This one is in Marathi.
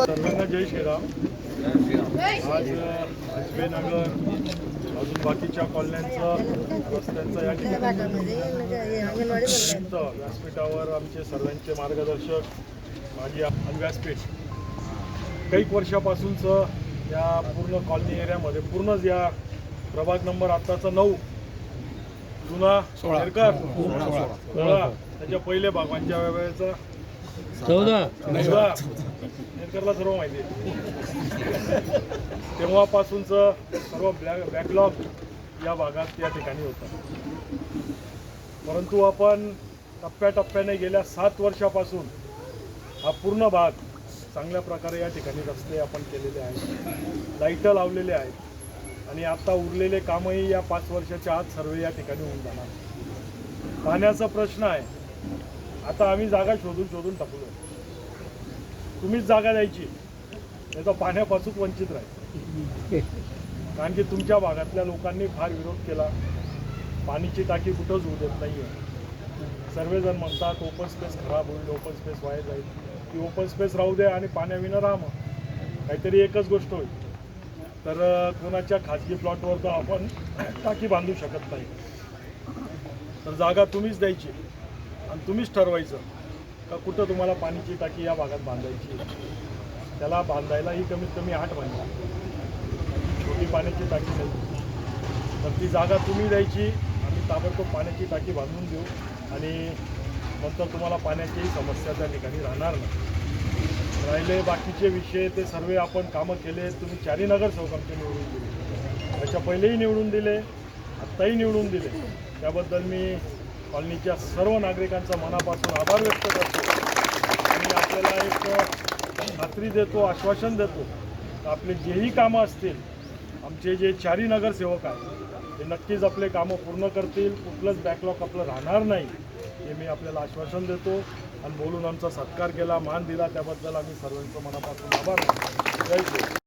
सर्वांना जय श्रीराम। आज अजबेनगर अजून बाकीच्या कॉलन्यांचं रस्त्यांचं या ठिकाणी व्यासपीठावर आमचे सर्वांचे मार्गदर्शक माझी व्यासपीठ काही वर्षापासूनचं या पूर्ण कॉलनी एरियामध्ये पूर्णच या प्रभाग नंबर आत्ताचा 9 जुना 16 त्याच्या पहिले भागांच्या वेळेचा 14 नेरकरला सर्व माहिती आहे। तेव्हापासूनचं सर्व बॅकलॉग या भागात या ठिकाणी होतं, परंतु आपण टप्प्याटप्प्याने गेल्या 7 वर्षापासून हा पूर्ण भाग चांगल्या प्रकारे या ठिकाणी रस्ते आपण केलेले आहेत, लाईटं लावलेले आहेत आणि आता उरलेले कामही या 5 वर्षाच्या आत सर्व या ठिकाणी होऊन जाणार। पाण्याचा प्रश्न आहे, आता आम्ही जागा शोधून टाकलो, तुम्हीच जागा द्यायची, नाही तर पाण्यापासून वंचित राहील। कारण की तुमच्या भागातल्या लोकांनी फार विरोध केला, पाण्याची टाकी कुठंच होऊ देत नाही आहे। सर्वजण म्हणतात ओपन स्पेस खराब होईल, ओपन स्पेस वाया जाईल, की ओपन स्पेस राहू दे आणि पाण्याविना राहा, मग काहीतरी एकच गोष्ट होईल। तर कोणाच्या खाजगी प्लॉटवर तर आपण टाकी बांधू शकत नाही, तर जागा तुम्हीच द्यायची आणि तुम्हीच ठरवायचं का कुठं तुम्हाला पाण्याची टाकी या भागात बांधायची। त्याला बांधायलाही कमीत कमी 8 महिने, छोटी पाण्याची टाकी नाही, तर ती जागा तुम्ही द्यायची, आम्ही ताबडतोब पाण्याची टाकी बांधून देऊ आणि नंतर तुम्हाला पाण्याचीही समस्या त्या ठिकाणी राहणार नाही। राहिले बाकीचे विषय ते सर्व आपण कामं केले, तुम्ही 4 नगरसेवक आमचे निवडून दिले, त्याच्या पहिलेही निवडून दिले, आत्ताही निवडून दिले, त्याबद्दल मी कॉलनीच्या सर्व नागरिकांचा मनापासून आभार व्यक्त करतो आणि आपल्याला एक खात्री देतो, आश्वासन देतो की आपले जेही कामं असतील, आमचे जे 4 नगरसेवक आहेत ते नक्कीच आपले कामं पूर्ण करतील, कुठलंच बॅकलॉग आपलं राहणार नाही, हे मी आपल्याला आश्वासन देतो। आणि बोलून आमचा सत्कार केला, मान दिला, त्याबद्दल आम्ही सर्वांचं मनापासून आभार मानतो। जय श्री